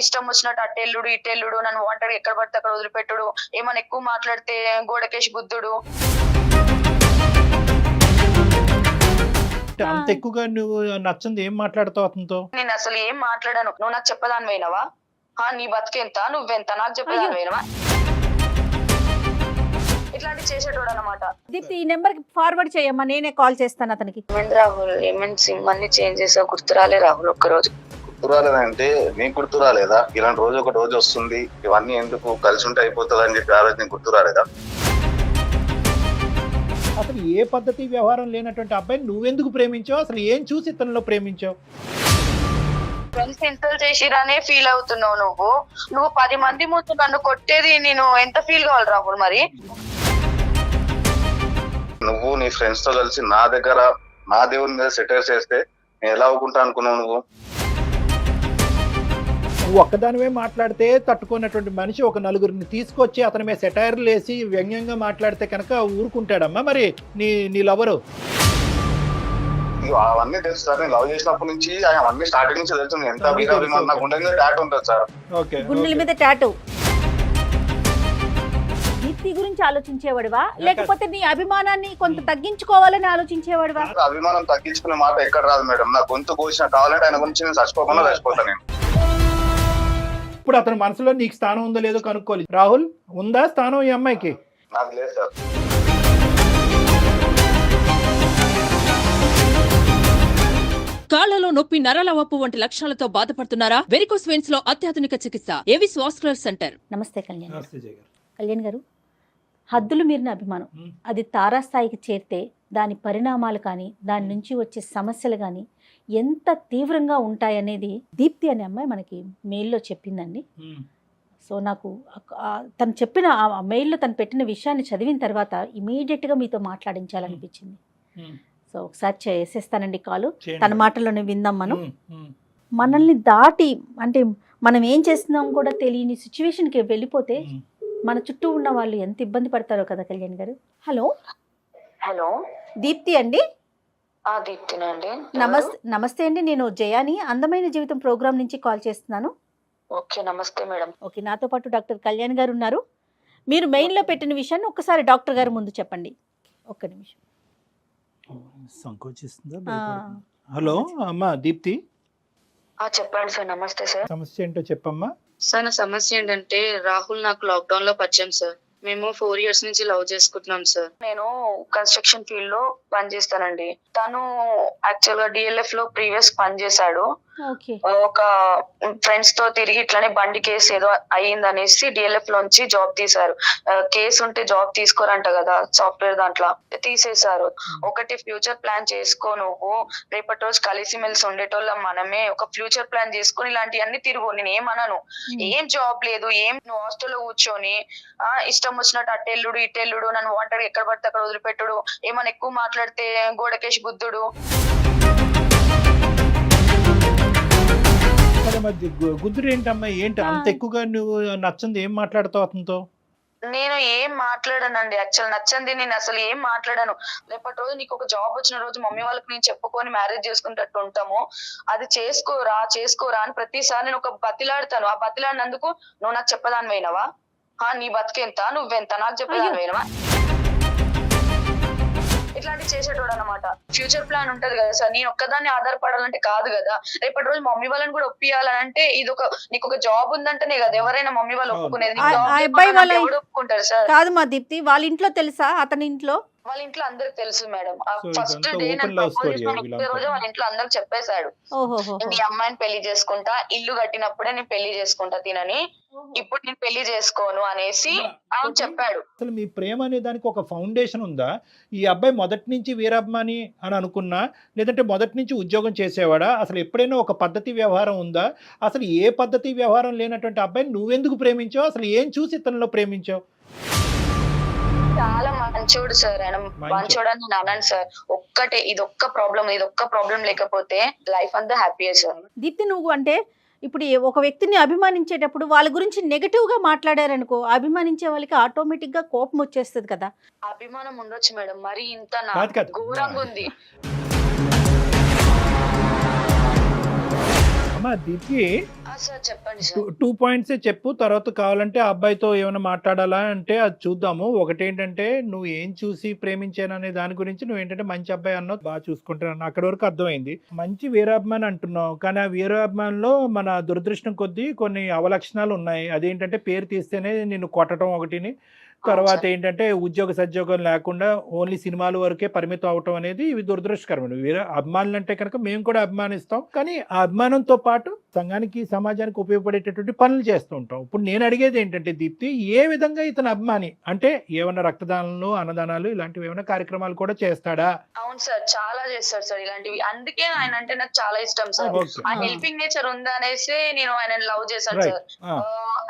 ఇష్టం వచ్చినట్టు అట్టెల్లుడు ఇట్టెల్లుడు, నన్ను ఒంటరిగా ఎక్కడ పడితే అక్కడ వదిలిపెట్టుడు, ఏమైనా ఎక్కువ మాట్లాడితే గోడకేసి గుద్దుడు. అంత ఎక్కువగా నువ్వు నచ్చంది ఏం మాట్లాడతావు అతనితో? నేను అసలు ఏం మాట్లాడాను. నువ్వు నాకు చెప్పదాని పోయినవా? నీ బతికెంత, నువ్వెంత, నాకు చెప్పదాని పోయినవా? ఇట్లాంటి చేసేటోడు అనమాట. దీప్తి, ఈ నెంబర్ కి ఫార్వర్డ్ చేయమ్మా, నేనే కాల్ చేస్తాను అతనికి. ఏమైంది రాహుల్, ఏమైనా సిమ్ అన్ని చేంజ్ చేసావు, గుర్తురాలే రాహుల్ ఒక్కరోజు? గుర్తురాలేదంటే నీకు గుర్తురాలేదా? ఇలాంటి రోజు ఒక రోజు వస్తుంది, ఇవన్నీ ఎందుకు కలిసి ఉంటే అయిపోతుంది అని చెప్పి ఆ రోజు నీకు గుర్తురాలేదా? అసలు ఏ పద్ధతి వ్యవహారం లేనటువంటి అబ్బాయిని నువ్వెందుకు ప్రేమించావు? అసలు ఏం చూసి ఇతనిలో ప్రేమించావు? ఫ్రెండ్స్ ఇన్సల్ట్ చేసిరానే ఫీల్ అవుతున్నావు నువ్వు 10 మంది ముందు నన్ను కొట్టేది నేను ఎంత ఫీల్ కావాలి రాహుల్? మరి నువ్వు నీ ఫ్రెండ్స్ తో కలిసి నా దగ్గర నా దేవుని మీద సెటైర్ చేస్తే నేను ఎలా ఒప్పుకుంటా అనుకున్నావు? నువ్వు ఒక్కదానివే మాట్లాడితే తట్టుకున్నటువంటి మనిషి ఒక నలుగురిని తీసుకొచ్చి అతని మీద సెటైర్లు వేసి వ్యంగ్యంగా మాట్లాడితే కనుక ఊరుకుంటాడమ్మా? మరి నీ లవరు అవన్నీ తెలుసు సార్. నేను లవ్ చేసినప్పటి నుంచి అవన్నీ స్టార్టింగ్ నుంచి తెలుసు. నేను ఎంత అభిమానం నాకు గుండె మీద టాటూ ఉంటుంది సార్. గుండెల మీద టాటూ. దీప్తి గురించి ఆలోచించేవాడివా, లేకపోతే నీ అభిమానాన్ని కొంత తగ్గించుకోవాలని ఆలోచించేవాడివా? అభిమానం తగ్గించుకునే మాట ఎక్కడ రాదు మేడం. నా గొంతు కోసిన కావాలంటే ఆయన గురించి నేను చచ్చిపోకుండా చచ్చిపోతాను. నేను ఇప్పుడు అతని మనసులో నీకు స్థానం ఉందో లేదో కనుక్కోవాలి. రాహుల్, ఉందా స్థానం ఈ అమ్మాయికి? నాకు లేదు సార్. కాళ్లలో నొప్పి, నరాల వాపు వంటి లక్షణాలతో బాధపడుతున్నారా? వెరికోస్ వెయిన్స్ లో అత్యాధునిక చికిత్స ఏవిస్ వాస్కులర్ సెంటర్. నమస్తే కళ్యాణ్ గారు. హద్దులు మీరిన అభిమానం అది తారాస్థాయికి చేరితే దాని పరిణామాలు కానీ దాని నుంచి వచ్చే సమస్యలు కానీ ఎంత తీవ్రంగా ఉంటాయనేది దీప్తి అనే అమ్మాయి మనకి మెయిల్లో చెప్పిందండి. సో నాకు తను చెప్పిన ఆ మెయిల్లో తను పెట్టిన విషయాన్ని చదివిన తర్వాత ఇమీడియట్గా మీతో మాట్లాడించాలనిపించింది. సో ఒకసారి చేసేస్తానండి కాలు, తన మాటల్లోనే విందాం. మనల్ని దాటి అంటే మనం ఏం చేస్తున్నాం కూడా తెలియని సిచ్యువేషన్కి వెళ్ళిపోతే మన చుట్టూ ఉన్న వాళ్ళు ఎంత ఇబ్బంది పడతారో కదా కళ్యాణ్ గారు. హలో దీప్తి అండి? దీప్తినండి. నమస్తే అండి, నేను జయాని అందమైన జీవితం ప్రోగ్రామ్ నుంచి కాల్ చేస్తున్నాను. ఓకే, నమస్తే మేడం. ఓకే, నాతో పాటు డాక్టర్ కళ్యాణ్ గారు ఉన్నారు. మీరు మెయిన్లో పెట్టిన విషయాన్ని ఒక్కసారి డాక్టర్ గారు ముందు చెప్పండి. ఒక్క నిమిషం. సంకోచిస్తుందా? హలో అమ్మా దీప్తి. చెప్పండి సార్. నమస్తే సార్. సమస్య ఏంటో చెప్పమ్మా. సార్, నా సమస్య ఏంటంటే రాహుల్ నాకు లాక్డౌన్ లో పరిచయం సార్. మేము 4 years నుంచి లవ్ చేసుకుంటున్నాం సార్. నేను కన్స్ట్రక్షన్ ఫీల్డ్ లో పనిచేస్తానండి. తను యాక్చువల్ గా డిఎల్ఎఫ్ లో ప్రీవియస్ పనిచేశాడు. ఒక ఫ్రెండ్స్ తో తిరిగి ఇట్లానే బండి కేసు ఏదో అయ్యిందనేసి డిఎల్ఎఫ్ లోంచి జాబ్ తీశారు. కేసు ఉంటే జాబ్ తీసుకోరంట కదా సాఫ్ట్వేర్ దాంట్లో, తీసేశారు. ఒకటి ఫ్యూచర్ ప్లాన్ చేసుకో, నువ్వు రేపటి రోజు కలిసి మెలిసి ఉండేటోళ్ళం మనమే. ఒక ఫ్యూచర్ ప్లాన్ చేసుకుని ఇలాంటివన్నీ తిరుగు. నేను ఏమన్నాను, ఏం జాబ్ లేదు, ఏం నువ్వు హాస్టల్లో కూర్చొని ఇష్టం వచ్చినట్టు అట్టెల్లుడు ఇట్టెల్లుడు, నన్ను ఒంటరిగా ఎక్కడ పడితే అక్కడ వదిలిపెట్టుడు, ఏమైనా ఎక్కువ మాట్లాడితే గోడకేసి గుద్దుడు. గుద్దురు ఏంటమ్మా? ఏంటి అంత ఎక్కువగా నువ్వు నచ్చంది ఏం మాట్లాడతావు అతనితో? నేను ఏం మాట్లాడానండి. యాక్చువల్ నచ్చంది నేను అసలు ఏం మాట్లాడాను. రేపటి రోజు నీకు ఒక జాబ్ వచ్చిన రోజు మమ్మీ వాళ్ళకి నేను చెప్పుకొని మ్యారేజ్ చేసుకునేటట్టు ఉంటాము, అది చేసుకోరా అని ప్రతిసారి నేను ఒక బతిలాడతాను. ఆ బతిలాడినందుకు నువ్వు నాకు చెప్పదాని పోయినవా? నీ బతికెంత, నువ్వెంత, నాకు చెప్పదాని పోయినవా? ఇట్లాంటి చేసేటోడు అనమాట. ఫ్యూచర్ ప్లాన్ ఉంటది కదా సార్, నేను ఒక్కదాన్ని ఆధారపడాలంటే కాదు కదా. రేపటి రోజు మమ్మీ వాళ్ళని కూడా ఒప్పియాలంటే ఇది ఒక నీకు ఒక జాబ్ ఉందంటేనే కదా ఎవరైనా మమ్మీ వాళ్ళు ఒప్పుకునేది. ఒప్పుకుంటారు సార్? కాదు మా దీప్తి, వాళ్ళ ఇంట్లో తెలుసా? అతని ఇంట్లో? వాళ్ళ ఇంట్లో అందరికి తెలుసు మేడం. ఫస్ట్ డే రోజు వాళ్ళ ఇంట్లో అందరికి చెప్పేశాడు, ఈ అమ్మాయిని పెళ్లి చేసుకుంటా, ఇల్లు కట్టినప్పుడే నేను పెళ్లి చేసుకుంటా తినని, ఇప్పుడు నేను పెళ్లి చేసుకోను అనేసి ఆయన చెప్పాడు. అసలు మీ ప్రేమ అనే దానికి ఒక ఫౌండేషన్ ఉందా? ఈ అబ్బాయి మొదటి నుంచి వీరాభిమాని అని అనుకున్నా, లేదంటే మొదటి నుంచి ఉద్యోగం చేసేవాడా? అసలు ఎప్పుడైనా ఒక పద్ధతి వ్యవహారం ఉందా? అసలు ఏ పద్ధతి వ్యవహారం లేనటువంటి అబ్బాయిని నువ్వెందుకు ప్రేమించావు? అసలు ఏం చూసి ఇతనిలో ప్రేమించావు? చాలా మంచోడు సార్, ఆయన మంచోడు అని నేను అన్నాను సార్. ఇదొక్క ప్రాబ్లం లేకపోతే లైఫ్ అంతా హ్యాపీ సార్. దీప్తి, నువ్వు అంటే ఇప్పుడు ఒక వ్యక్తిని అభిమానించేటప్పుడు వాళ్ళ గురించి నెగటివ్ గా మాట్లాడారనుకో, అభిమానించే వాళ్ళకి ఆటోమేటిక్ గా కోపం వచ్చేస్తుంది కదా. అభిమానం ఉండొచ్చు మేడం, మరి ఇంత ఘోరంగా ఉంది. దీప్తి సార్ చెప్పండి సార్. 2 పాయింట్సే చెప్పు. తర్వాత కావాలంటే ఆ అబ్బాయితో ఏమైనా మాట్లాడాలా అంటే అది చూద్దాము. ఒకటేంటంటే నువ్వు ఏం చూసి ప్రేమించాననే దాని గురించి నువ్వేంటంటే మంచి అబ్బాయి అన్నావు, బాగా చూసుకుంటాను. అక్కడి వరకు అర్థమైంది. మంచి వీరాభిమాని అంటున్నావు. కానీ ఆ వీరాభిమానిలో మన దురదృష్టం కొద్దీ కొన్ని అవలక్షణాలు ఉన్నాయి. అదేంటంటే పేరు తీస్తేనే నిన్ను కొట్టడం ఒకటిని. తర్వాత ఏంటంటే ఉద్యోగ సద్యోగం లేకుండా ఓన్లీ సినిమాల వరకే పరిమితం అవటం అనేది ఇవి దురదృష్టకరమైన. వేరే అభిమానులు అంటే కనుక మేము కూడా అభిమానిస్తాం. కానీ ఆ అభిమానంతో పాటు సంఘానికి సమాజానికి ఉపయోగపడేటటువంటి పనులు చేస్తూ ఉంటాం. ఇప్పుడు నేను అడిగేది ఏంటంటే దీప్తి, ఏ విధంగా ఇతను అభిమాని అంటే ఏమన్నా రక్తదానాలు, అన్నదానాలు ఇలాంటివి ఏమైనా కార్యక్రమాలు కూడా చేస్తాడా? అవును సార్, చాలా చేస్తాడు సార్ ఇలాంటివి. అందుకే ఆయన అంటే నాకు చాలా ఇష్టం సార్. ఓకే. ఆ హెల్పింగ్ నేచర్ ఉందనేసి నేను ఆయన లవ్ చేశాను రైట్. సార్.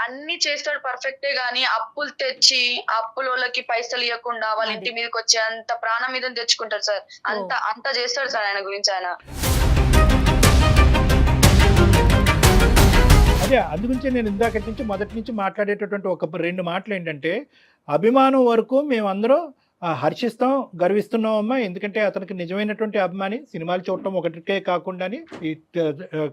అన్ని చేస్తాడు పర్ఫెక్టే, గానీ అప్పులు తెచ్చి అప్పులోళ్ళకి పైసలు ఇవ్వకుండా వాళ్ళ ఇంటి మీదకి వచ్చి అంత ప్రాణం మీద తెచ్చుకుంటాడు సార్. అంత చేస్తాడు సార్ ఆయన గురించి ఆయన. అదే అందుగురించి నేను ఇందాకటి నుంచి మొదటి నుంచి మాట్లాడేటటువంటి ఒక 2 మాటలు ఏంటంటే, అభిమానం వరకు మేమందరం హర్షిస్తాం, గర్విస్తున్నాం అమ్మా. ఎందుకంటే అతనికి నిజమైనటువంటి అభిమాని. సినిమాలు చూడటం ఒకటికే కాకుండాని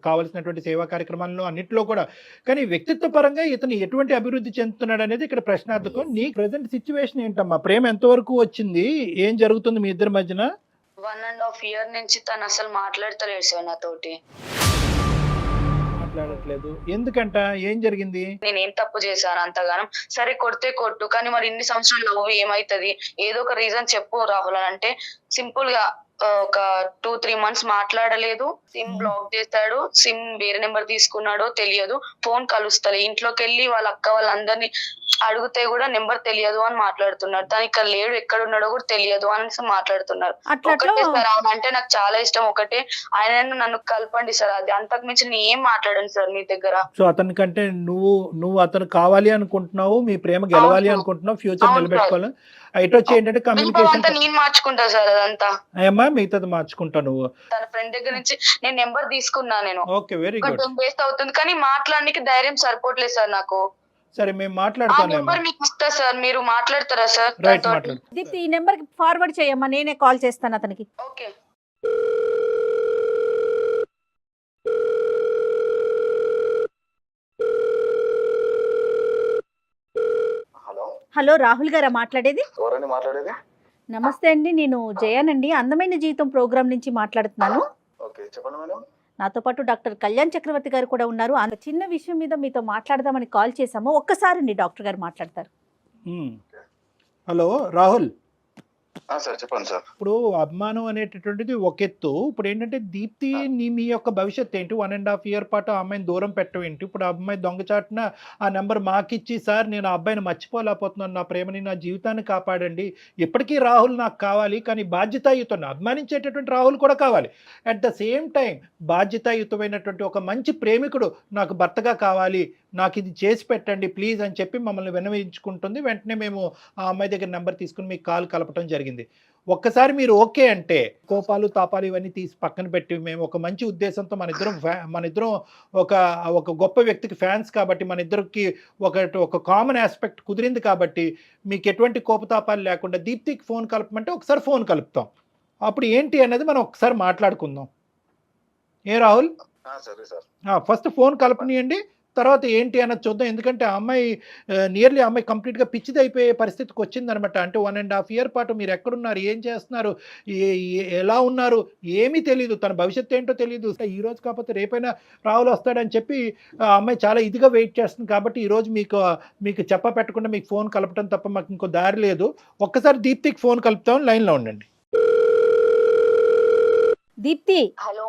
కావలసినటువంటి సేవా కార్యక్రమాల్లో అన్నింటిలో కూడా. కానీ వ్యక్తిత్వ పరంగా ఇతను ఎటువంటి అభివృద్ధి చెందుతున్నాడు అనేది ఇక్కడ ప్రశ్నార్థకం. నీ ప్రజెంట్ సిచ్యువేషన్ ఏంటమ్మా? ప్రేమ ఎంతవరకు వచ్చింది? ఏం జరుగుతుంది మీ ఇద్దరి మధ్యన? 1.5 year నుంచి తను అసలు మాట్లాడతలేడు సార్ నాతోటి. మాట్లాడట్లేదు ఎందుకంట? ఏం జరిగింది? నేను ఏం తప్పు చేశాను అంతగానం? సరే కొడితే కొట్టు, కానీ మరి ఇన్ని సంవత్సరాలు లవ్ ఏమైతుంది? ఏదో ఒక రీజన్ చెప్పు రాహుల్ అని అంటే సింపుల్ గా ఒక 2-3 months మాట్లాడలేదు. సిమ్ బ్లాక్ చేశాడు. సిమ్ వేరే నెంబర్ తీసుకున్నాడో తెలియదు. ఫోన్ కలుస్తలే. ఇంట్లోకి వెళ్ళి వాళ్ళ అక్క వాళ్ళందరినీ అడిగితే కూడా నెంబర్ తెలియదు అని మాట్లాడుతున్నాడు. తను ఇక్కడ లేడు, ఎక్కడ ఉన్నాడో కూడా తెలియదు అని మాట్లాడుతున్నారు. ఒకటే సార్, ఆయన అంటే నాకు చాలా ఇష్టం. ఒకటే ఆయన నన్ను కలపండి సార్. అది అంతకు మించి నేను ఏం మాట్లాడాను సార్ మీ దగ్గర. సో అతనికంటే నువ్వు అతను కావాలి అనుకుంటున్నావు, మీ ప్రేమ గెలవాలి అనుకుంటున్నావు, ఫ్యూచర్ నిలబెట్టుకోవాలి. ఇటు వచ్చి ఏంటంటే కమ్యూనికేషన్ నేను మార్చుకుంటా సార్ అదంతా. అయ్యమ్మా మిగతాది మార్చుకుంటావు నువ్వు. తన ఫ్రెండ్ దగ్గర నుంచి నేను నెంబర్ తీసుకున్నా. నేను ఓకే, వెరీ గుడ్. 2 days అవుతుంది, కానీ మాట్లాడడానికి ధైర్యం సరిపోవట్లేదు సార్ నాకు. సరే మేము ఆ మాట్లాడతాను. నెంబర్ మీకు ఇస్తా సార్, మీరు మాట్లాడతారా సార్? రైట్, మాట్లాడు. దీప్తి ఈ నెంబర్ కి ఫార్వర్డ్ చేయమ్మా, నేనే కాల్ చేస్తాను అతనికి. ఓకే. హలో, హలో, రాహుల్ గారా మాట్లాడేది? ఎవరండి మాట్లాడేది? నమస్తే అండి, నేను జయానండి, అందమైన జీవితం ప్రోగ్రామ్ నుంచి మాట్లాడుతున్నాను. ఓకే, చెప్పండి మేడం. నాతో పాటు డాక్టర్ కళ్యాణ్ చక్రవర్తి గారు కూడా ఉన్నారు. అంత చిన్న విషయం మీద మీతో మాట్లాడదామని కాల్ చేశాము. ఒక్కసారి డాక్టర్ గారు మాట్లాడతారు. హలో రాహుల్. సార్ చెప్పండి సార్. ఇప్పుడు అభిమానం అనేటటువంటిది ఒక ఎత్తు. ఇప్పుడు ఏంటంటే దీప్తి మీ యొక్క భవిష్యత్తు ఏంటి? 1.5 year పాటు ఆ అమ్మాయిని దూరం పెట్టడం ఏంటి? ఇప్పుడు ఆ అమ్మాయి దొంగచాటున ఆ నెంబర్ మాకిచ్చి, సార్ నేను ఆ అబ్బాయిని మర్చిపోలేకపోతున్నాను, నా ప్రేమని, నా జీవితాన్ని కాపాడండి, ఇప్పటికీ రాహుల్ నాకు కావాలి, కానీ బాధ్యతాయుతాన్ని అభిమానించేటటువంటి రాహుల్ కూడా కావాలి. అట్ ద సేమ్ టైం బాధ్యతాయుతమైనటువంటి ఒక మంచి ప్రేమికుడు నాకు భర్తగా కావాలి, నాకు ఇది చేసి పెట్టండి ప్లీజ్ అని చెప్పి మమ్మల్ని విన్నవించుకుంటుంది. వెంటనే మేము ఆ అమ్మాయి దగ్గర నెంబర్ తీసుకుని మీకు కాల్ కలపడం జరిగింది. ఒక్కసారి మీరు ఓకే అంటే కోపాలు తాపాలు ఇవన్నీ తీసి పక్కన పెట్టి, మేము ఒక మంచి ఉద్దేశంతో మన ఇద్దరం ఒక గొప్ప వ్యక్తికి ఫ్యాన్స్ కాబట్టి మన ఇద్దరికి ఒక కామన్ ఆస్పెక్ట్ కుదిరింది కాబట్టి మీకు ఎటువంటి కోపతాపాలు లేకుండా దీప్తికి ఫోన్ కలపమంటే ఒకసారి ఫోన్ కలుపుతాం. అప్పుడు ఏంటి అన్నది మనం ఒకసారి మాట్లాడుకుందాం. ఏ రాహుల్? సరే సార్. ఫస్ట్ ఫోన్ కలపనియండి, తర్వాత ఏంటి అన్నది చూద్దాం. ఎందుకంటే ఆ అమ్మాయి నియర్లీ ఆ అమ్మాయి కంప్లీట్గా పిచ్చిది అయిపోయే పరిస్థితికి వచ్చిందనమాట. అంటే 1.5 year పాటు మీరు ఎక్కడున్నారు, ఏం చేస్తున్నారు, ఎలా ఉన్నారు ఏమీ తెలియదు, తన భవిష్యత్తు ఏంటో తెలియదు. ఈ రోజు కాకపోతే రేపైనా రాహుల్ వస్తాడని చెప్పి ఆ అమ్మాయి చాలా ఇదిగా వెయిట్ చేస్తుంది. కాబట్టి ఈరోజు మీకు చెప్ప పెట్టకుండా మీకు ఫోన్ కలపడం తప్ప మాకు ఇంకో దారి లేదు. ఒక్కసారి దీప్తికి ఫోన్ కలుపుతాం, లైన్లో ఉండండి. దీప్తి, హలో.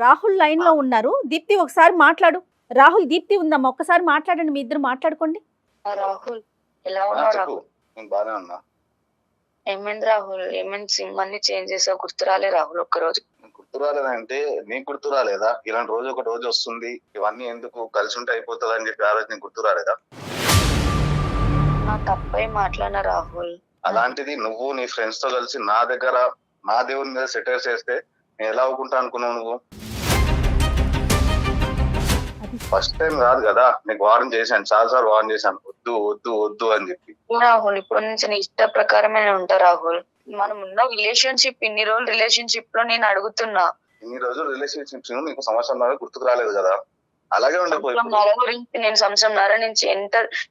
రాహుల్ లైన్ లో ఉన్నారు. దీప్తి ఒకసారి మాట్లాడు. రాహుల్, దీప్తి ఉందమ్మా, ఒక్కసారి మాట్లాడండి, మీ ఇద్దరు మాట్లాడుకోండి. రాహుల్ ఎలా ఉన్నావు? చెప్పు. రాహుల్ నేను బాగానే ఉన్నా. ఏమైంది రాహుల్? ఏమైంది? సిమ్ అన్ని చేంజ్ చేసావు, గుర్తురాలే రాహుల్ ఒక్కరోజు? గుర్తు రాలేదంటే నీకు గుర్తు రాలేదా? ఇలాంటి రోజు ఒక రోజు వస్తుంది, ఇవన్నీ ఎందుకు, కలిసి ఉంటే అయిపోతుంది అని చెప్పి ఆ రోజు నీకు గుర్తు రాలేదా? నా తప్పై మాట్లాడిన రాహుల్. అలాంటిది నువ్వు నీ ఫ్రెండ్స్ తో కలిసి నా దగ్గర నా దేవుని మీద సెటర్ చేస్తే నేను ఎలా అవ్వకుంటా అనుకున్నావు నువ్వు? ఫస్ట్ టైం కాదు కదా, నీకు వార్న్ చేశాను, చాలా సార్లు వార్న్ చేశాను, వద్దు వద్దు వద్దు అని చెప్పి. రాహుల్ ఇప్పుడు నుంచి నీ ఇష్ట ప్రకారమే నేను ఉంటా రాహుల్. మనం ఉన్న రిలేషన్షిప్, ఇన్ని రోజులు రిలేషన్షిప్ లో నేను అడుగుతున్నా. ఇన్ని రోజులు రిలేషన్షిప్స్ నీకు సంవత్సరం గుర్తుకు రాలేదు కదా? అలాగే ఉండిపోయి సంవత్సరంన్నర నుంచి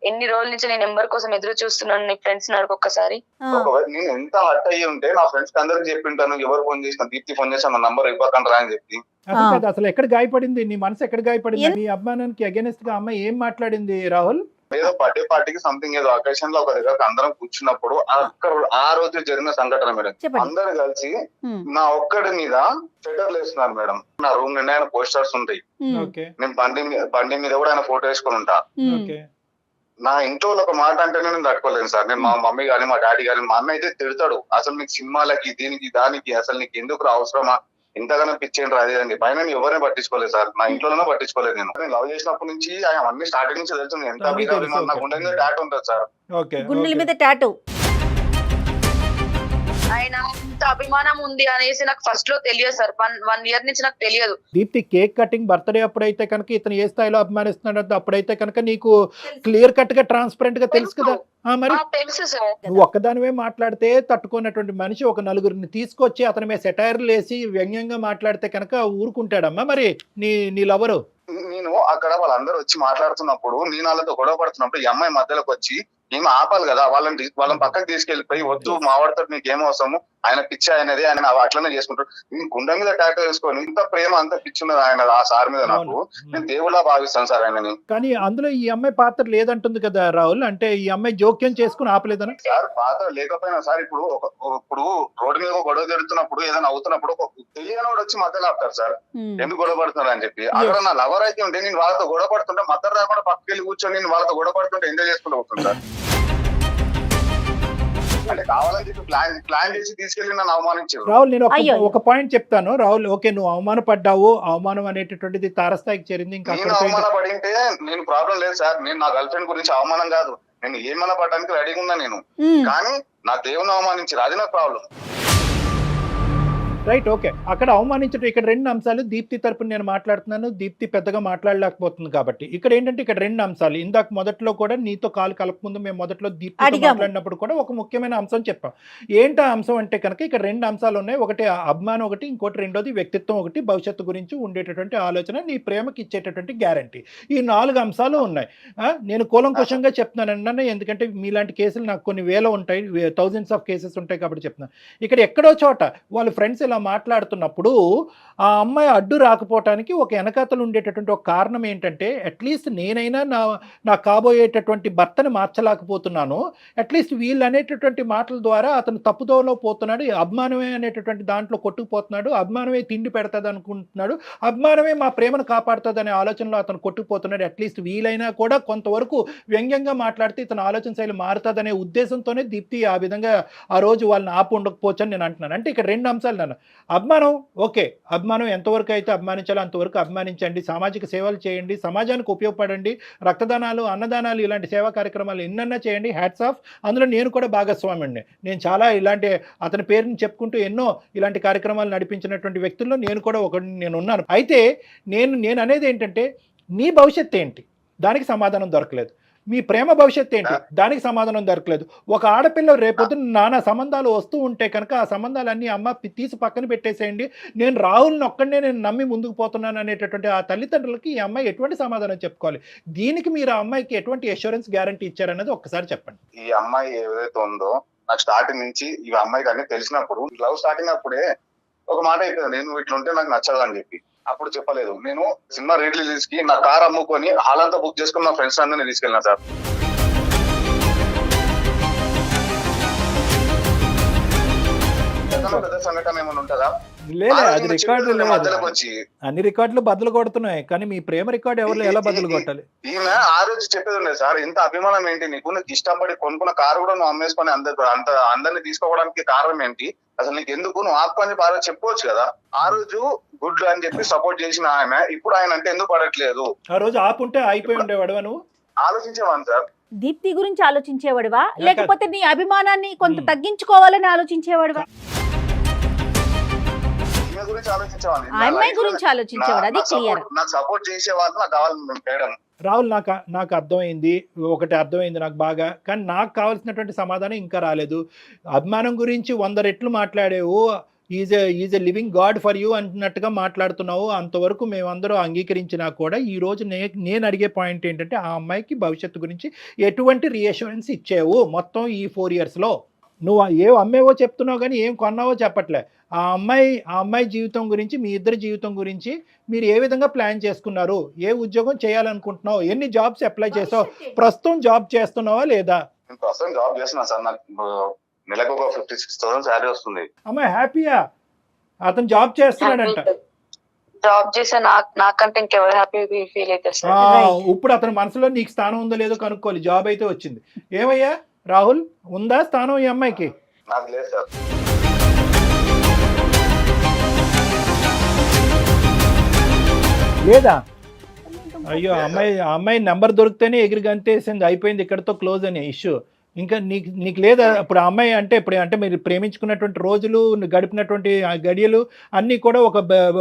ఎన్ని రోజుల నుంచి నేను నెంబర్ కోసం ఎదురు చూస్తున్నాను. నీ ఫ్రెండ్స్ నాకు ఒక్కసారి ఒకవేళ నేను ఎంత హర్ట్ అయ్యి ఉంటే నా ఫ్రెండ్స్ అందరికి చెప్పింటాను, ఎవరు ఫోన్ చేసిన దీప్తి ఫోన్ చేసిన నా నంబర్ ఇవ్వకండి రా అని చెప్పి. అది కాదు, అసలు ఎక్కడ గాయపడింది నీ మనసు, ఎక్కడ గాయపడింది? నీ అభిమానానికి అగేనెస్ట్ గా అమ్మాయి ఏం మాట్లాడింది రాహుల్? ఏదో బర్త్డే పార్టీకి సంథింగ్ ఏదో అకేషన్ లో ఒక దగ్గర అందరం కూర్చున్నప్పుడు అక్కడ ఆ రోజు జరిగిన సంఘటన మేడం. అందరు కలిసి నా ఒక్కడి మీద ఫెటర్లు వేస్తున్నారు మేడం. నా రూమ్ నిండా ఆయన పోస్టర్స్ ఉంటాయి. నేను బండి మీద కూడా ఆయన ఫోటో వేసుకొని ఉంటా. నా ఇంట్లో ఒక మాట అంటే నేను తట్టుకోలేను సార్. నేను మా మమ్మీ గానీ మా డాడీ గానీ మా అన్న అయితే తిడతాడు, అసలు నీకు సినిమాలకి దీనికి దానికి అసలు నీకు ఎందుకు అవసరమా, ఇంతగానో పిచ్చేంటి రాదు అని. పైన ఎవరిని పట్టించుకోలేదు సార్, నా ఇంట్లోనే పట్టించుకోలేదు. నేను లవ్ చేసినప్పటి నుంచి ఆయన అన్ని స్టార్టింగ్ నుంచి తెలుసు ఎంత అభిమానం నాకు ఉండేది. టాటూ ఉంటుంది సార్, గుండెల మీద టాటూ. ఆయన ఇంత అభిమానం ఉంది అనేసి నాకు ఫస్ట్ లో తెలియదు సార్. 1 year నుంచి నాకు తెలియదు. దీప్తి కేక్ కటింగ్ బర్త్డే అప్పుడైతే కనుక ఇతను ఏ స్థాయిలో అభిమానిస్తున్నాడు అప్పుడైతే కనుక నీకు క్లియర్ కట్ గా ట్రాన్స్పరెంట్ గా తెలుసు కదా. మరి తెలుసు సార్. నువ్వు ఒక్కదానివే మాట్లాడితే తట్టుకున్నటువంటి మనిషి ఒక నలుగురిని తీసుకొచ్చి అతని మీద సెటైర్లు వేసి వ్యంగ్యంగా మాట్లాడితే కనుక ఊరుకుంటాడమ్మా మరి నీ లవరు? నేను అక్కడ వాళ్ళందరూ వచ్చి మాట్లాడుతున్నప్పుడు నేను వాళ్ళతో గొడవ పడుతున్నప్పుడు ఈ అమ్మాయి మధ్యలోకి వచ్చి ఏమి ఆపాలి కదా, వాళ్ళని పక్కకి తీసుకెళ్లిపోయి వద్దు మావాడితో నీకు ఏమో అవసరము, ఆయన పిచ్చి ఆయనది, ఆయన అట్లనే చేసుకుంటాడు. నేను గుండె మీద టాటూ వేసుకొని ఇంత ప్రేమ అంత పిచ్చి ఉన్నది ఆయన ఆ సార్ మీద. నాకు నేను దేవుళ్ళ భావిస్తాను సార్ ఆయనని. కానీ అందులో ఈ అమ్మాయి పాత్ర లేదంటుంది కదా రాహుల్, అంటే ఈ అమ్మాయి జోక్యం చేసుకుని ఆపలేదనా? సార్ పాత్ర లేకపోయినా సార్ ఇప్పుడు రోడ్డు మీద గొడవ జరుగుతున్నప్పుడు ఏదైనా అవుతున్నప్పుడు తెలియని వాడు వచ్చి మధ్యలో ఆపుతారు సార్, ఎందుకు గొడవ పడుతున్నారు అని చెప్పి. అక్కడ నా లవర్ అయితే ఉంటే నేను వాళ్ళతో గొడవ పడుతుంటే మధ్య రాకుండా పక్కకి వెళ్ళి కూర్చొని నేను వాళ్ళతో గొడవ పడుతుంటే ఎంజాయ్ చేసుకుంటూ పోతుంది సార్. అంటే కావాలని చెప్పి ప్లాన్ చేసి తీసుకెళ్లి నన్ను అవమానించారు. రాహుల్ నేను ఒక పాయింట్ చెప్తాను రాహుల్. ఓకే, నువ్వు అవమానపడ్డావు, అవమానం అనేటటువంటిది తారస్థాయికి చేరింది. ఇంకా నేను అవమాన పడింటే నేను ప్రాబ్లం లేదు సార్. నేను నా గర్ల్ ఫ్రెండ్ గురించి అవమానం కాదు, నేను ఏమైనా పడడానికి రెడీగా ఉన్నా నేను. కానీ నా దేవుని అవమానించారు, అది నా ప్రాబ్లం. Right, okay. అక్కడ అవమానించడం. ఇక్కడ 2 అంశాలు. దీప్తి తరపున నేను మాట్లాడుతున్నాను, దీప్తి పెద్దగా మాట్లాడలేకపోతుంది కాబట్టి ఇక్కడ ఏంటంటే ఇక్కడ 2 అంశాలు. ఇందాక మొదట్లో కూడా నీతో కాలు కలపముందు మేము మొదట్లో దీప్తి మాట్లాడినప్పుడు కూడా ఒక ముఖ్యమైన అంశం చెప్పాం. ఏంటో అంశం అంటే కనుక ఇక్కడ 2 అంశాలు ఉన్నాయి. ఒకటి అభిమానం ఒకటి, ఇంకోటి రెండోది వ్యక్తిత్వం ఒకటి, భవిష్యత్తు గురించి ఉండేటటువంటి ఆలోచన, నీ ప్రేమకి ఇచ్చేటటువంటి గ్యారంటీ. ఈ 4 అంశాలు ఉన్నాయి. నేను కూలంకుషంగా చెప్తున్నాను, ఎందుకంటే మీలాంటి కేసులు నాకు కొన్ని వేల ఉంటాయి, థౌజండ్స్ ఆఫ్ కేసెస్ ఉంటాయి కాబట్టి చెప్తున్నాను. ఇక్కడ ఎక్కడో చోట వాళ్ళ ఫ్రెండ్స్ ఇలా మాట్లాడుతున్నప్పుడు ఆ అమ్మాయి అడ్డు రాకపోవటానికి ఒక వెనకాతలు ఉండేటటువంటి ఒక కారణం ఏంటంటే, అట్లీస్ట్ నేనైనా నా కాబోయేటటువంటి భర్తని మార్చలేకపోతున్నాను, అట్లీస్ట్ వీళ్ళు అనేటటువంటి మాటల ద్వారా అతను తప్పుదోవలో పోతున్నాడు, అభిమానమే అనేటటువంటి దాంట్లో కొట్టుకుపోతున్నాడు, అభిమానమే తిండి పెడతాది అనుకుంటున్నాడు, అభిమానమే మా ప్రేమను కాపాడుతుంది అనే ఆలోచనలో అతను కొట్టుకుపోతున్నాడు. అట్లీస్ట్ వీలైనా కూడా కొంతవరకు వ్యంగ్యంగా మాట్లాడితే ఇతను ఆలోచన శైలి మారుతుందనే ఉద్దేశంతోనే దీప్తి ఆ విధంగా ఆ రోజు వాళ్ళని ఆపు ఉండకపోవచ్చు అని నేను అంటున్నాను. అంటే ఇక్కడ 2 అంశాలు నాన్న. అభిమానం ఓకే, అభిమానం ఎంతవరకు అయితే అభిమానించాలో అంతవరకు అభిమానించండి, సామాజిక సేవలు చేయండి, సమాజానికి ఉపయోగపడండి, రక్తదానాలు, అన్నదానాలు, ఇలాంటి సేవా కార్యక్రమాలు ఎన్నన్నా చేయండి, హ్యాట్స్ ఆఫ్. అందులో నేను కూడా భాగస్వామిని. నేను చాలా ఇలాంటి అతని పేరుని చెప్పుకుంటూ ఎన్నో ఇలాంటి కార్యక్రమాలు నడిపించినటువంటి వ్యక్తుల్లో నేను కూడా నేను ఉన్నాను. అయితే నేను అనేది ఏంటంటే, నీ భవిష్యత్తు ఏంటి, దానికి సమాధానం దొరకలేదు. మీ ప్రేమ భవిష్యత్తు ఏంటి, దానికి సమాధానం దొరకలేదు. ఒక ఆడపిల్ల రేపొద్దున నానా సంబంధాలు వస్తూ ఉంటే కనుక ఆ సంబంధాలన్నీ అమ్మ తీసి పక్కన పెట్టేసేయండి, నేను రాహుల్ని ఒక్కడనే నేను నమ్మి ముందుకు పోతున్నాను అనేటటువంటి ఆ తల్లిదండ్రులకి ఈ అమ్మాయి ఎటువంటి సమాధానం చెప్పుకోవాలి? దీనికి మీరు ఆ అమ్మాయికి ఎటువంటి అష్యూరెన్స్ గ్యారంటీ ఇచ్చారన్నది ఒక్కసారి చెప్పండి. ఈ అమ్మాయి ఏదైతే ఉందో నాకు స్టార్టింగ్ నుంచి ఈ అమ్మాయికి అన్ని తెలిసినప్పుడు, లవ్ స్టార్టింగ్ అప్పుడే ఒక మాట అయిపోయింది, నేను ఇట్లుంటే నాకు నచ్చదు అని చెప్పి. అప్పుడు చెప్పలేదు. నేను సినిమా రిలీజ్ కి నా కార్ అమ్ముకొని హాల్ అంతా బుక్ చేసుకుని నా ఫ్రెండ్స్ అందరినీ తీసుకెళ్ళినా సార్. పెద్ద సంఘటన ఏమైనా ఉంటుందా? అది రికార్డు అన్ని రికార్డులు బదులు కొడుతున్నాయి, కానీ మీ ప్రేమ రికార్డు ఎవరు ఎలా బదులు కొట్టాలి? ఈమె ఆ రోజు చెప్పేది ఉండేది సార్, ఎంత అభిమానం ఏంటి నీకు, నీకు ఇష్టపడి కొనుక్కున్న కారు కూడా నువ్వు అమ్మేసుకొని అందరినీ తీసుకోవడానికి కారణం ఏంటి, అసలు నీకు ఎందుకు, నువ్వు ఆపుకొని చెప్పి ఆ రోజు చెప్పుకోవచ్చు కదా. ఆ రోజు గుడ్ అని చెప్పి సపోర్ట్ చేసిన ఆమె ఇప్పుడు ఆయన అంటే ఎందుకు పడట్లేదు? ఆ రోజు ఆపుంటే అయిపోయి ఉండేవాడు. నువ్వు ఆలోచించేవాను సార్. దీప్తి గురించి ఆలోచించేవాడివా, లేకపోతే నీ అభిమానాన్ని కొంత తగ్గించుకోవాలని ఆలోచించేవాడివా? గురించి ఆలోచించేవాళ్ళు, అమ్మాయి గురించి ఆలోచించేవాడు. అది క్లియర్. నాకు సపోర్ట్ చేసేవాళ్ళు నాకు కావాలి మేడం. రాహుల్, నాకు అర్థమైంది, ఒకటి అర్థమైంది నాకు బాగా, కానీ నాకు కావాల్సినటువంటి సమాధానం ఇంకా రాలేదు. అభిమానం గురించి 100 రెట్లు మాట్లాడేవు, is a living god for you అంటున్నట్టుగా మాట్లాడుతున్నావు. అంతవరకు మేమందరూ అంగీకరించినా కూడా ఈరోజు నేను అడిగే పాయింట్ ఏంటంటే ఆ అమ్మాయికి భవిష్యత్తు గురించి ఎటువంటి రీఅష్యూరెన్స్ ఇచ్చావు మొత్తం ఈ 4 yearsలో? నువ్వు ఏం అమ్మేవో చెప్తున్నావు కానీ ఏం కొన్నావో చెప్పట్లే. ఆ అమ్మాయి జీవితం గురించి, మీ ఇద్దరి జీవితం గురించి మీరు ఏ విధంగా ప్లాన్ చేసుకున్నారు? ఏ ఉద్యోగం చేయాలనుకుంటున్నావు? ఎన్ని జాబ్స్ అప్లై చేసావు? ప్రస్తుతం జాబ్ చేస్తున్నావా లేదా? నేను ప్రస్తుతం జాబ్ చేస్తున్నాను సార్. నాకు నెలకు ఒక 56,000 శాలరీ వస్తుంది. అమ్మాయి హ్యాపీయా? అతను జాబ్ చేస్తున్నాడంట. జాబ్ చేసే నాకంటే ఇంకెవరు హ్యాపీ ఫీల్ అయితే సార్. ఇప్పుడు అతని మనసులో నీకు స్థానం ఉందో లేదో కనుక్కోవాలి. జాబ్ అయితే వచ్చింది. ఏమయ్యా రాహుల్, ఉందా స్థానం ఈ అమ్మాయికి? నాకు లేదు సార్. లేదా? అయ్యో, అమ్మాయి నెంబర్ దొరికితేనే ఎగిరి గంతేసింది, అయిపోయింది ఇక్కడతో క్లోజ్ అనే ఇష్యూ. ఇంకా నీకు లేదా? ఇప్పుడు ఆ అమ్మాయి అంటే మీరు ప్రేమించుకున్నటువంటి రోజులు, గడిపినటువంటి గడియలు అన్నీ కూడా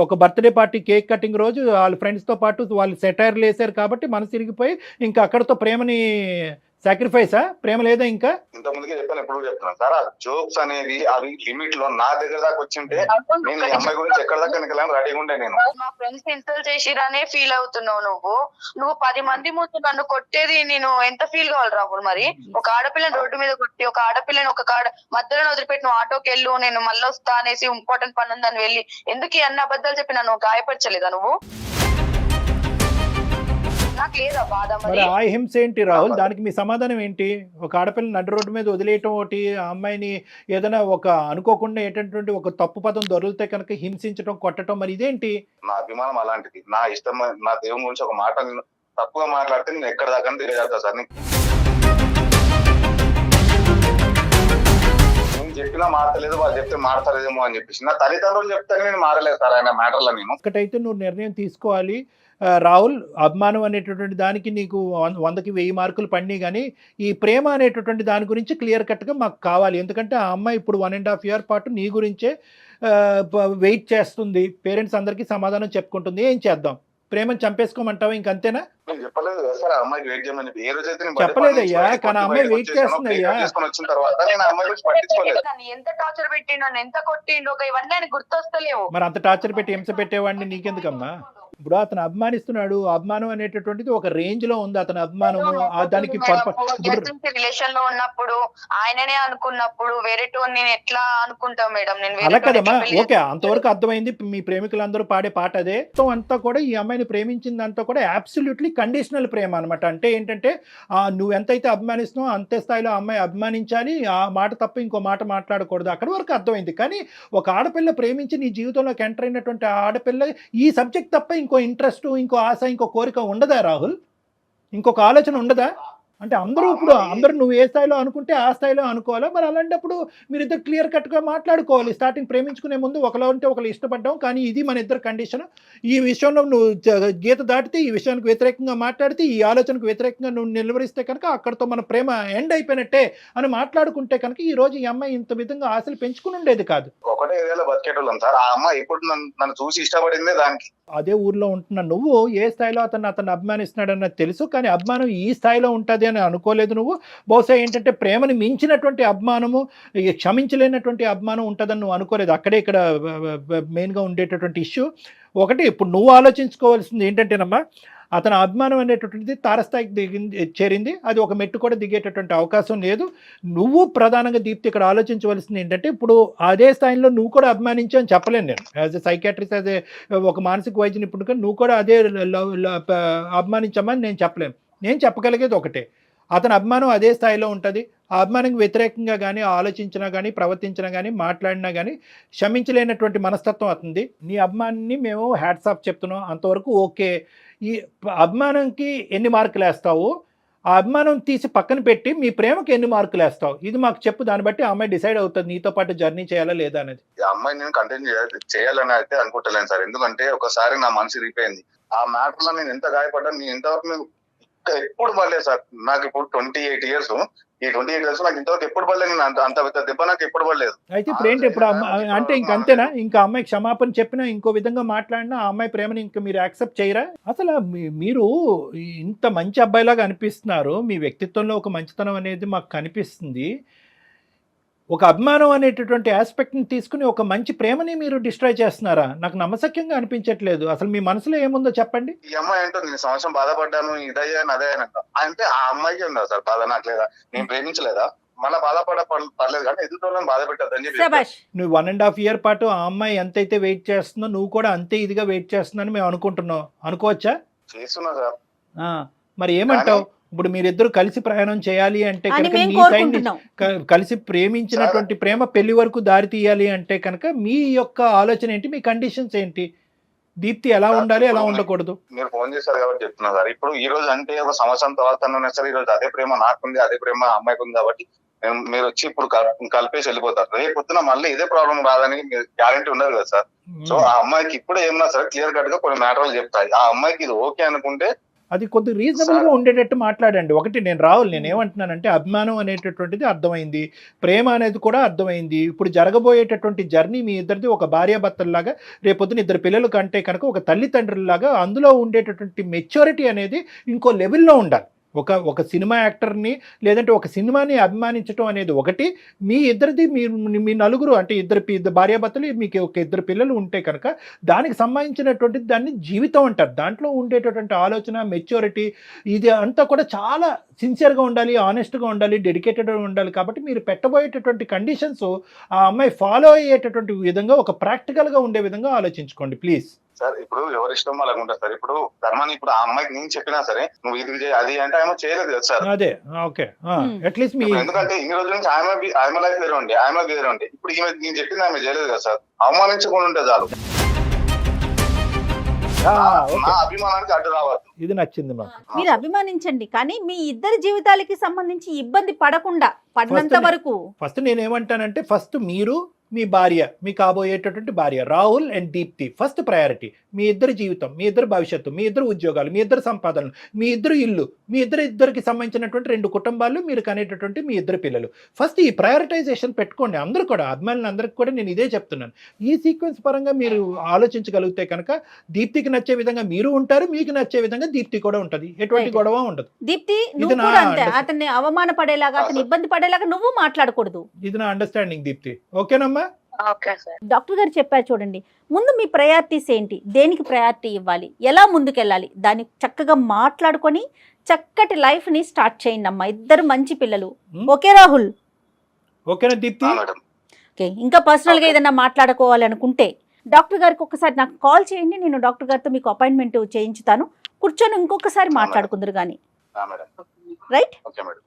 ఒక బర్త్డే పార్టీ కేక్ కటింగ్ రోజు వాళ్ళ ఫ్రెండ్స్తో పాటు వాళ్ళు సెటైర్లు వేశారు కాబట్టి మనసు ఇరిగిపోయి ఇంకా అక్కడతో ప్రేమని సాక్రిఫైసా? ప్రేమ లేదా ఇంకా? ఇంత ముందుకే చెప్పాను, ఎప్పుడు చెప్తున్నాను సార్. ఆ జోక్స్ అనేవి అవి లిమిట్ లో నా దగ్గర దాకా వచ్చింటే నేను ఈ అమ్మాయి గురించి ఎక్కడ దాకా నికలని రెడీగా ఉండే. నేను మా ఫ్రెండ్స్ ఇన్సల్ట్ చేసిరనే ఫీల్ అవుతున్నావు. నువ్వు 10 మంది ముందు నన్ను కొట్టేది నేను ఎంత ఫీల్ కావాలి రాహుల్? మరి ఒక ఆడపిల్లని రోడ్డు మీద కొట్టి, ఒక ఆడపిల్లని మధ్యలో వదిలిపెట్టి నువ్వు ఆటోకి వెళ్ళు, నేను మళ్ళీ వస్తా అనేసి ఇంపార్టెంట్ పని ఉందని వెళ్ళి ఎందుకు ఈ అన్ని అబద్ధాలు చెప్పి నన్ను గాయపరచలేదా నువ్వు? నాకు లేదా బాధ? మరి ఆ హింస ఏంటి రాహుల్? దానికి మీ సమాధానం ఏంటి? ఒక ఆడపిల్ల నడి రోడ్డు మీద వదిలేయటం ఒకటి, ఆ అమ్మాయిని ఏదైనా ఒక అనుకోకుండా ఏంటంటే ఒక తప్పు పదం దొరికితే కనుక హింసించడం, కొట్టడం, మరి ఇదేంటి? నా అభిమానం అలాంటిది. నా ఇష్టం, నా దేవుని గురించి ఒక మాట నేను తప్పుగా మాట్లాడితే నేను ఎక్కడ దాకా తెలియజేస్తా సార్. నేను చెప్పినా మారతలేదు, వాళ్ళు చెప్తే మారతలేదేమో అని చెప్పేసి నా తల్లిదండ్రులు చెప్తే నేను మారలేదు సార్ ఆయన మ్యాటర్లో. నేను ఒకటైతే నువ్వు నిర్ణయం తీసుకోవాలి రాహుల్. అభిమానం అనేటటువంటి దానికి నీకు 100కి 1000 మార్కులు పడినాయి, కానీ ఈ ప్రేమ అనేటటువంటి దాని గురించి క్లియర్ కట్గా మాకు కావాలి. ఎందుకంటే ఆ అమ్మాయి ఇప్పుడు 1.5 year పాటు నీ గురించే వెయిట్ చేస్తుంది. పేరెంట్స్ అందరికీ సమాధానం చెప్పుకుంటుంది. ఏం చేద్దాం? ప్రేమను చంపేసుకోమంటావా? ఇంకంతేనా? నేను చెప్పలేదు కదా సార్ అమ్మాయికి వెయిట్ చేయమని. ఏ రోజైతే నేను చెప్పలేదయ్యా, కానీ అమ్మాయి వెయిట్ చేస్తుందయ్యా. వచ్చిన తర్వాత నేను అమ్మాయి గురించి పట్టించుకోలేదు. ఎంత టార్చర్ పెట్టిండు, ఎంత కొట్టిండు, ఇవన్నీ ఆయన గుర్తొస్తలేవు. మరి అంత టార్చర్ పెట్టి హింస పెట్టేవాడిని నీకెందుకమ్మా? ఇప్పుడు అతను అభిమానిస్తున్నాడు. అభిమానం అనేటటువంటిది ఒక రేంజ్ లో ఉంది. అతని అభిమానము దానికి రిలేషన్ లో ఉన్నప్పుడు ఆయననే అనుకున్నప్పుడు వేరే నేను ఎట్లా అనుకుంటాం మేడం? నేను అలా కదమ్మా. ఓకే, అంతవరకు అర్థమైంది. మీ ప్రేమికులందరూ పాడే పాట అదే. అంతా కూడా ఈ అమ్మాయిని ప్రేమించిందంతా కూడా అబ్సల్యూట్లీ కండిషనల్ ప్రేమ అనమాట. అంటే ఏంటంటే నువ్వు ఎంతైతే అభిమానిస్తున్నావు అంతే స్థాయిలో అమ్మాయి అభిమానించాలి. ఆ మాట తప్ప ఇంకో మాట మాట్లాడకూడదు. అక్కడి వరకు అర్థమైంది. కానీ ఒక ఆడపిల్ల ప్రేమించి నీ జీవితంలోకి ఎంటర్ అయినటువంటి ఆడపిల్ల ఈ సబ్జెక్ట్ తప్ప ఇంకో ఇంట్రెస్ట్, ఇంకో ఆశ, ఇంకో కోరిక ఉండదా రాహుల్? ఇంకొక ఆలోచన ఉండదా? అంటే అందరూ నువ్వు ఏ స్థాయిలో అనుకుంటే ఆ స్థాయిలో అనుకోవాలా? మరి అలాంటప్పుడు మీరిద్దరు క్లియర్ కట్గా మాట్లాడుకోవాలి. స్టార్టింగ్ ప్రేమించుకునే ముందు ఒకరు అంటే ఒకరు ఇష్టపడ్డాం, కానీ ఇది మన ఇద్దరు కండిషన్. ఈ విషయంలో నువ్వు గీత దాటితే, ఈ విషయానికి వ్యతిరేకంగా మాట్లాడితే, ఈ ఆలోచనకు వ్యతిరేకంగా నువ్వు నిలవరిస్తే కనుక అక్కడితో మన ప్రేమ ఎండ్ అయిపోయినట్టే అని మాట్లాడుకుంటే కనుక ఈ రోజు ఈ అమ్మాయి ఇంత విధంగా ఆశలు పెంచుకుని ఉండేది కాదు. ఒకటే ఏరియాలో బతికేటోళ్ళం సార్. ఆ అమ్మాయి ఇప్పుడు నన్ను చూసి ఇష్టపడిందే దానికి. అదే ఊర్లో ఉంటున్న నువ్వు ఏ స్థాయిలో అతను అభిమానిస్తున్నాడన్నది తెలుసు, కానీ అభిమానం ఈ స్థాయిలో ఉంటుంది అని అనుకోలేదు నువ్వు. బహుశా ఏంటంటే ప్రేమని మించినటువంటి అభిమానము, క్షమించలేనటువంటి అభిమానం ఉంటుందని నువ్వు అనుకోలేదు. అక్కడే ఇక్కడ మెయిన్గా ఉండేటటువంటి ఇష్యూ. ఒకటి ఇప్పుడు నువ్వు ఆలోచించుకోవాల్సింది ఏంటంటేనమ్మా, అతని అభిమానం అనేటటువంటిది తారస్థాయికి చేరింది. అది ఒక మెట్టు కూడా దిగేటటువంటి అవకాశం లేదు. నువ్వు ప్రధానంగా దీప్తి ఇక్కడ ఆలోచించవలసింది ఏంటంటే, ఇప్పుడు అదే స్థాయిలో నువ్వు కూడా అభిమానించు అని చెప్పలేను నేను. యాజ్ ఎ సైకాట్రిస్ట్, యాజ్ ఒక మానసిక వైద్య నిపుణుడిగా నువ్వు కూడా అదే అభిమానించమని నేను చెప్పలేను. నేను చెప్పగలిగేది ఒకటే, అతని అభిమానం అదే స్థాయిలో ఉంటుంది. ఆ అభిమానానికి వ్యతిరేకంగా కానీ ఆలోచించినా కానీ ప్రవర్తించినా కానీ మాట్లాడినా కానీ క్షమించలేనటువంటి మనస్తత్వం అవుతుంది. నీ అభిమానాన్ని మేము హ్యాట్స్ ఆఫ్ చెప్తున్నాం, అంతవరకు ఓకే. ఈ అభిమానంకి ఎన్ని మార్కులు వేస్తావు? ఆ అభిమానం తీసి పక్కన పెట్టి మీ ప్రేమకి ఎన్ని మార్కులు వేస్తావు? ఇది మాకు చెప్పు. దాన్ని బట్టి ఆ అమ్మాయి డిసైడ్ అవుతుంది నీతో పాటు జర్నీ చేయాలా లేదా అనేది. ఆ అమ్మాయి నేను కంటిన్యూ చేయాలని అయితే అనుకుంటలేను సార్. ఎందుకంటే ఒకసారి నా మనసు రిపోయింది. ఆ మ్యాటర్ లో నేను ఎంత గాయపడ్డాను, నేను ఇంతవరకు ఎప్పుడు పడలేదు సార్. నాకు ఇప్పుడు 28 years. ఈ 28 years నాకు ఇంతవరకు ఎప్పుడు పడలేదు. నేను అంత పెద్ద దెబ్బ నాకు ఎప్పుడు పడలేదు. అయితే ఇప్పుడు ఏంటి? ఇప్పుడు అంటే ఇంకంతేనా? ఇంకా అమ్మాయికి క్షమాపణ చెప్పినా, ఇంకో విధంగా మాట్లాడినా ఆ అమ్మాయి ప్రేమని ఇంకా మీరు యాక్సెప్ట్ చేయరా? అసలు మీరు ఇంత మంచి అబ్బాయిలాగా అనిపిస్తున్నారు. మీ వ్యక్తిత్వంలో ఒక మంచితనం అనేది మాకు కనిపిస్తుంది. ఒక అభిమానం అనేటటువంటి ఆస్పెక్ట్ని తీసుకుని ఒక మంచి ప్రేమని మీరు డిస్ట్రాయ్ చేస్తున్నారా? నాకు నమ్మశక్యంగా అనిపించట్లేదు. అసలు మీ మనసులో ఏముందో చెప్పండి. ఈ అమ్మాయి ఏంటో నేను సంవత్సరం బాధపడ్డాను, ఇదయ్యాను అదేనంట అంటే ఆ అమ్మాయికి ఉందా సార్ బాధ? నాకు లేదా? నేను ప్రేమించలేదా? మళ్ళీ పర్లేదు కానీ ఎదుటోళ్ళని బాధ పెట్టద్దని చెప్పి శభాష్. నువ్వు 1.5 year పాటు ఆ అమ్మాయి ఎంతైతే వెయిట్ చేస్తుందో నువ్వు కూడా అంతే ఇదిగా వెయిట్ చేస్తుందని మేము అనుకుంటున్నాం. అనుకోవచ్చా? చేస్తున్నా సార్. మరి ఏమంటావు? ఇప్పుడు మీరిద్దరు కలిసి ప్రయాణం చేయాలి అంటే అని కనుక మేము మీ సైడ్ కోరుకుంటున్నాం. కలిసి ప్రేమించినటువంటి ప్రేమ పెళ్లి వరకు దారి తీయాలి అంటే కనుక మీ యొక్క ఆలోచన ఏంటి? మీ కండిషన్స్ ఏంటి? దీప్తి ఎలా ఉండాలి, ఎలా ఉండకూడదు? మీరు ఫోన్ చేశారు కాబట్టి చెప్తున్నా సార్. ఇప్పుడు ఈ రోజు అంటే ఒక సంవత్సరం తర్వాత సరే ఈ రోజు అదే ప్రేమ నాకుంది, అదే ప్రేమ అమ్మాయికి ఉంది కాబట్టి మీరు వచ్చి ఇప్పుడు కలిపేసి వెళ్ళిపోతారు. రేపు పొద్దున మళ్ళీ ఇదే ప్రాబ్లం రాదని గ్యారంటీ ఉండదు కదా సార్. సో ఆ అమ్మాయికి ఇప్పుడు ఏమన్నా సరే క్లియర్ కట్ గా కొన్ని మ్యాటర్లు చెప్తాయి. ఆ అమ్మాయికి ఇది ఓకే అనుకుంటే అది కొద్ది రీజనబుల్ గా ఉండేటట్టు మాట్లాడండి. ఒకటి నేను రాహుల్, నేను ఏమంటున్నానంటే అభిమానం అనేటటువంటిది అర్థమైంది, ప్రేమ అనేది కూడా అర్థమైంది. ఇప్పుడు జరగబోయేటటువంటి జర్నీ మీ ఇద్దరిది ఒక భార్యాభర్తల్లాగా, రేపొద్దున ఇద్దరు పిల్లలు కంటే కనుక ఒక తల్లిదండ్రుల్లాగా అందులో ఉండేటటువంటి మెచ్యూరిటీ అనేది ఇంకో లెవెల్లో ఉండాలి. ఒక సినిమా యాక్టర్ని లేదంటే ఒక సినిమాని అభిమానించడం అనేది ఒకటి, మీ ఇద్దరిది మీ నలుగురు అంటే ఇద్దరు భార్యాభర్తలు, మీకు ఒక ఇద్దరు పిల్లలు ఉంటే కనుక దానికి సంబంధించినటువంటి దాన్ని జీవితం అంటారు. దాంట్లో ఉండేటటువంటి ఆలోచన, మెచ్యూరిటీ ఇది అంతా కూడా చాలా సిన్సియర్గా ఉండాలి, ఆనెస్ట్గా ఉండాలి, డెడికేటెడ్గా ఉండాలి. కాబట్టి మీరు పెట్టబోయేటటువంటి కండిషన్స్ ఆ అమ్మాయి ఫాలో అయ్యేటటువంటి విధంగా ఒక ప్రాక్టికల్గా ఉండే విధంగా ఆలోచించుకోండి ప్లీజ్. సార్ ఇప్పుడు ఎవరి ఇష్టం వాళ్ళకు ఉంటుంది సార్. ఇప్పుడు ధర్మాన్ని ఇప్పుడు ఆ అమ్మాయికి నేను చెప్పినా సరే నువ్వు ఇది చేయి అది అంటే ఆమె చేయలేదు కదా సార్. అదే ఓకే, అట్లీస్ట్ మీ ఎందుకంటే ఇన్ని రోజుల నుంచి ఆమె లైఫ్ వేరే ఉండే, ఆమె వేరే ఉండే. ఇప్పుడు ఈమె నేను చెప్పింది ఆమె చేయలేదు కదా సార్. అవమానించకుండా ఉంటే చాలు. నా అభిమానానికి అడ్డు రావద్దు. ఇది నచ్చింది మాకు. మీరు అభిమానించండి, కానీ మీ ఇద్దరి జీవితాలకి సంబంధించి ఇబ్బంది పడకుండా పడినంత వరకు. ఫస్ట్ నేనేమంటానంటే ఫస్ట్ మీరు, మీ భార్య, మీ కాబోయేటటువంటి భార్య Rahul and Deepti first priority. మీ ఇద్దరి జీవితం, మీ ఇద్దరు భవిష్యత్తు, మీ ఇద్దరు ఉద్యోగాలు, మీ ఇద్దరు సంపాదనలు, మీ ఇద్దరు ఇల్లు, మీ ఇద్దరికి సంబంధించినటువంటి 2 కుటుంబాలు, మీరు కనేటటువంటి మీ ఇద్దరు పిల్లలు. ఫస్ట్ ఈ ప్రయారిటైజేషన్ పెట్టుకోండి. అందరూ కూడా అభిమానులు అందరికి కూడా నేను ఇదే చెప్తున్నాను. ఈ సీక్వెన్స్ పరంగా మీరు ఆలోచించగలిగితే కనుక దీప్తికి నచ్చే విధంగా మీరు ఉంటారు, మీకు నచ్చే విధంగా దీప్తి కూడా ఉంటుంది. ఎటువంటి గొడవ ఉండదు. దీప్తి నువ్వు కూడా అంతే, అతన్ని అవమాన పడేలాగా, అతన్ని ఇబ్బంది పడేలాగా నువ్వు మాట్లాడకూడదు. ఇది నా అండర్స్టాండింగ్ దీప్తి. ఓకేనమ్మా? Okay sir. డాక్టర్ గారు చెప్పారు చూడండి, ముందు మీ ప్రయారిటీస్ ఏంటి, దేనికి ప్రయారిటీ ఇవ్వాలి, ఎలా ముందుకెళ్ళాలి, దాన్ని చక్కగా మాట్లాడుకొని చక్కటి లైఫ్ ని స్టార్ట్ చేయండి అమ్మా. ఇద్దరు మంచి పిల్లలు. ఓకే రాహుల్? ఓకేనా దీప్తి? ఓకే. ఇంకా పర్సనల్ గా ఏదైనా మాట్లాడుకోవాలి అనుకుంటే డాక్టర్ గారికి ఒకసారి నాకు కాల్ చేయండి. నేను డాక్టర్ గారితో మీకు అపాయింట్మెంట్ చేయించుతాను. కూర్చొని ఇంకొకసారి మాట్లాడుకుందరు కానీ. రైట్?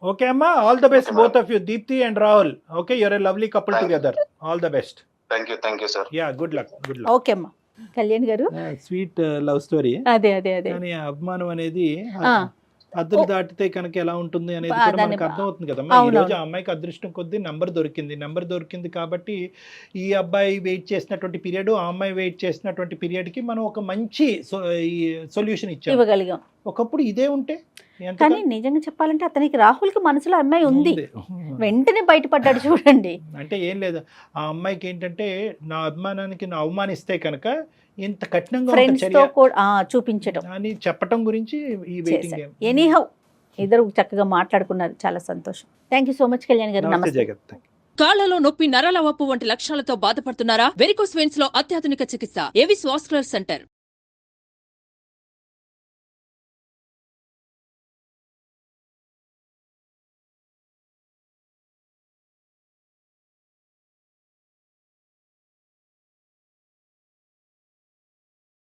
ఓకే అమ్మా, all the best both of you, Deepthi and Rahul. Okay, you are a lovely couple together. All the best. Thank you sir. Yeah, good luck. Okay అమ్మా. కళ్యాణ్ గారు, స్వీట్ లవ్ స్టోరీ. అదే కానీ అభిమానం అనేది అద్దరు దాటితే కనుక ఎలా ఉంటుంది అనేది కూడా మనకు అర్థమవుతుంది కదమ్మా. ఈ రోజు ఆ అమ్మాయికి అదృష్టం కొద్దీ నెంబర్ దొరికింది కాబట్టి ఈ అబ్బాయి వెయిట్ చేసినటువంటి పీరియడ్, ఆ అమ్మాయి వెయిట్ చేసినటువంటి పీరియడ్ కి మనం ఒక మంచి సొల్యూషన్ ఇవ్వగలిగాం. ఒకప్పుడు ఇదే ఉంటే, కానీ నిజంగా చెప్పాలంటే అతనికి రాహుల్ కి మనసులో అమ్మాయి ఉంది, వెంటనే బయటపడ్డాడు చూడండి. అంటే ఏం లేదు, ఆ అమ్మాయికి ఏంటంటే నా అభిమానానికి నా అవమానిస్తే కనుక ఇంత కఠినంగా ఫ్రెండ్స్ తో కూడా చూపించడం అని చెప్పటం గురించి ఈ వెయిటింగ్ గేమ్. ఎనీహౌ ఇద్దరు చక్కగా మాట్లాడుకున్నారు, చాలా సంతోషం. Thank you so much Kalyan గారు. నమస్తే. కాళ్లలో నొప్పి, నరాల వాపు వంటి లక్షణాలతో బాధపడుతున్నారా? వెరికోస్ వెయిన్స్ లో అత్యాధునిక చికిత్స ఏవిస్ వాస్కులర్ సెంటర్.